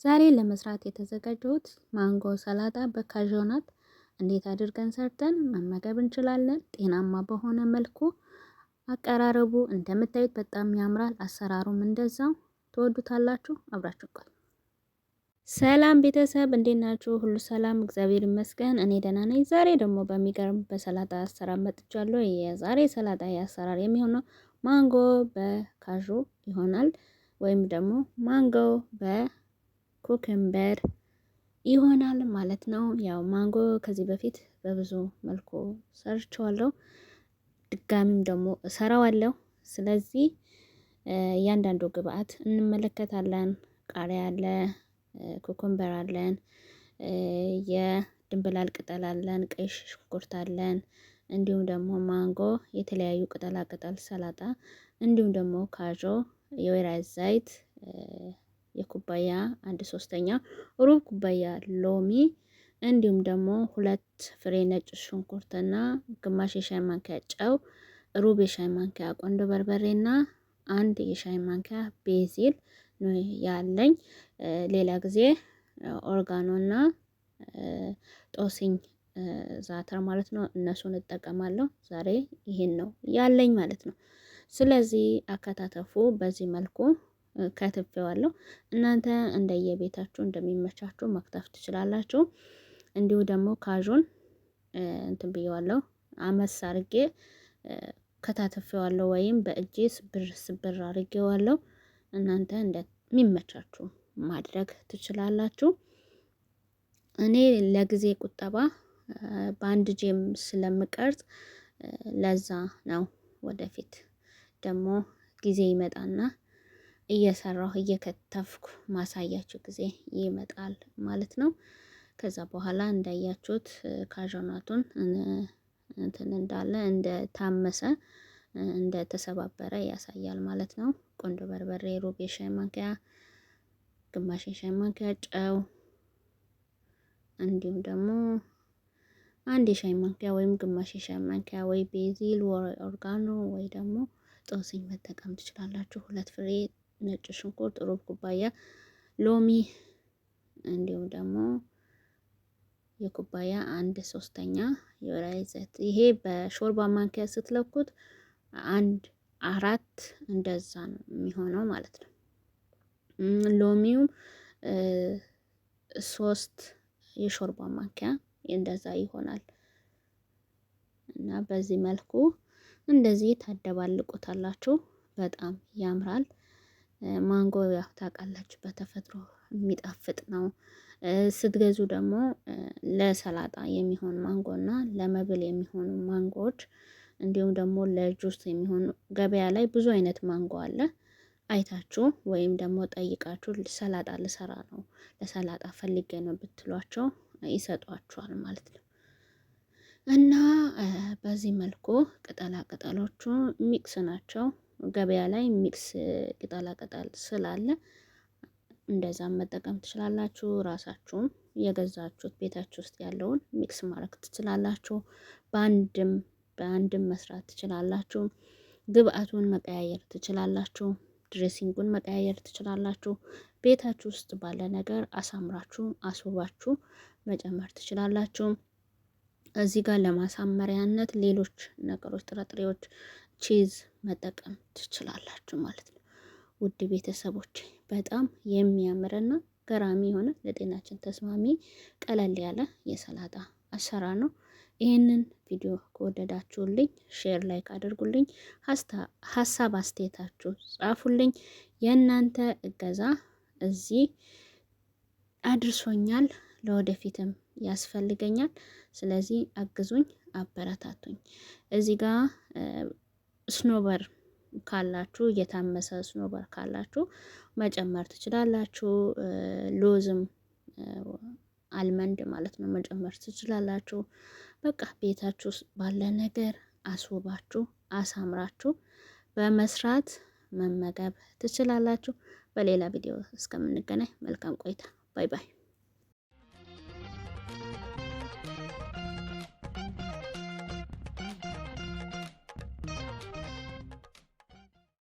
ዛሬ ለመስራት የተዘጋጀሁት ማንጎ ሰላጣ በካዥ ናት። እንዴት አድርገን ሰርተን መመገብ እንችላለን? ጤናማ በሆነ መልኩ አቀራረቡ እንደምታዩት በጣም ያምራል። አሰራሩም እንደዛው ትወዱታላችሁ። አብራችሁ ቆዩ። ሰላም ቤተሰብ እንዴት ናችሁ? ሁሉ ሰላም እግዚአብሔር ይመስገን፣ እኔ ደህና ነኝ። ዛሬ ደግሞ በሚገርም በሰላጣ አሰራር መጥቻለሁ። የዛሬ ሰላጣ አሰራር የሚሆነው ማንጎ በካዥ ይሆናል፣ ወይም ደግሞ ማንጎ በኩከምበር ይሆናል ማለት ነው። ያው ማንጎ ከዚህ በፊት በብዙ መልኩ ሰርቼዋለሁ፣ ድጋሚም ደግሞ እሰራዋለሁ። ስለዚህ እያንዳንዱ ግብአት እንመለከታለን። ቃሪያ አለ፣ ኩከምበር አለን፣ የድንብላል ቅጠል አለን፣ ቀይ ሽንኩርት አለን፣ እንዲሁም ደግሞ ማንጎ፣ የተለያዩ ቅጠላ ቅጠል ሰላጣ፣ እንዲሁም ደግሞ ካዥ፣ የወይራ ዘይት የኩባያ 1/3፣ ሩብ ኩባያ ሎሚ፣ እንዲሁም ደግሞ 2 ፍሬ ነጭ ሽንኩርትና ግማሽ የሻይ ማንኪያ ጨው፣ ሩብ የሻይ ማንኪያ ቆንዶ በርበሬና 1 የሻይ ማንኪያ ቤዚል ነው ያለኝ። ሌላ ጊዜ ኦርጋኖና ጦስኝ ዛተር ማለት ነው፣ እነሱን እጠቀማለሁ። ዛሬ ይሄን ነው ያለኝ ማለት ነው። ስለዚህ አከታተፉ በዚህ መልኩ ከትፌዋለሁ። እናንተ እንደየቤታችሁ እንደሚመቻችሁ መክተፍ ትችላላችሁ። እንዲሁ ደግሞ ካዡን እንትን ብየዋለሁ፣ አመስ አርጌ ከታተፌዋለሁ፣ ወይም በእጄ ስብር አርጌዋለሁ። እናንተ እንደሚመቻችሁ ማድረግ ትችላላችሁ። እኔ ለጊዜ ቁጠባ በአንድ ጄም ስለምቀርጽ ለዛ ነው። ወደፊት ደግሞ ጊዜ ይመጣና እየሰራሁ እየከተፍኩ ማሳያችሁ ጊዜ ይመጣል ማለት ነው። ከዛ በኋላ እንዳያችሁት ካዥናቱን እንትን እንዳለ እንደታመሰ እንደተሰባበረ ያሳያል ማለት ነው። ቆንዶ በርበሬ ሩብ የሻይ ማንኪያ፣ ግማሽ የሻይ ማንኪያ ጨው፣ እንዲሁም ደግሞ 1 የሻይ ማንኪያ ወይም ግማሽ የሻይ ማንኪያ ወይ ቤዚል ወይ ኦርጋኖ ወይ ደግሞ ጦስኝ መጠቀም ትችላላችሁ። 2 ፍሬ ነጭ ሽንኩርት፣ ሩብ ኩባያ ሎሚ፣ እንዲሁም ደግሞ የኩባያ 1/3 የወይራ ዘይት። ይሄ በሾርባ ማንኪያ ስትለኩት 1/4 እንደዛ ነው የሚሆነው ማለት ነው። ሎሚው 3 የሾርባ ማንኪያ እንደዛ ይሆናል። እና በዚህ መልኩ እንደዚህ ታደባልቁታላችሁ። በጣም ያምራል። ማንጎ ያው ታውቃላችሁ በተፈጥሮ የሚጣፍጥ ነው። ስትገዙ ደግሞ ለሰላጣ የሚሆን ማንጎ እና ለመብል የሚሆኑ ማንጎዎች፣ እንዲሁም ደግሞ ለጁስ የሚሆኑ ገበያ ላይ ብዙ አይነት ማንጎ አለ። አይታችሁ ወይም ደግሞ ጠይቃችሁ ሰላጣ ልሰራ ነው፣ ለሰላጣ ፈልጌ ነው ብትሏቸው ይሰጧችኋል ማለት ነው። እና በዚህ መልኩ ቅጠላ ቅጠሎቹ ሚክስ ናቸው። ገበያ ላይ ሚክስ ቅጠላ ቅጠል ስላለ እንደዛም መጠቀም ትችላላችሁ። ራሳችሁም የገዛችሁት ቤታችሁ ውስጥ ያለውን ሚክስ ማድረግ ትችላላችሁ። በአንድም መስራት ትችላላችሁ። ግብአቱን መቀያየር ትችላላችሁ። ድሬሲንጉን መቀያየር ትችላላችሁ። ቤታችሁ ውስጥ ባለ ነገር አሳምራችሁ አስውባችሁ መጨመር ትችላላችሁ። እዚህ ጋር ለማሳመሪያነት ሌሎች ነገሮች፣ ጥራጥሬዎች፣ ቺዝ መጠቀም ትችላላችሁ ማለት ነው። ውድ ቤተሰቦች በጣም የሚያምርና ገራሚ የሆነ ለጤናችን ተስማሚ ቀለል ያለ የሰላጣ አሰራር ነው። ይህንን ቪዲዮ ከወደዳችሁልኝ ሼር፣ ላይክ አድርጉልኝ። ሀሳብ አስተያየታችሁ ጻፉልኝ። የእናንተ እገዛ እዚህ አድርሶኛል፣ ለወደፊትም ያስፈልገኛል። ስለዚህ አግዙኝ፣ አበረታቱኝ። እዚህ ጋር ስኖበር ካላችሁ የታመሰ ስኖበር ካላችሁ መጨመር ትችላላችሁ። ሎዝም አልመንድ ማለት ነው መጨመር ትችላላችሁ። በቃ ቤታችሁ ውስጥ ባለ ነገር አስውባችሁ አሳምራችሁ በመስራት መመገብ ትችላላችሁ። በሌላ ቪዲዮ እስከምንገናኝ መልካም ቆይታ። ባይ ባይ።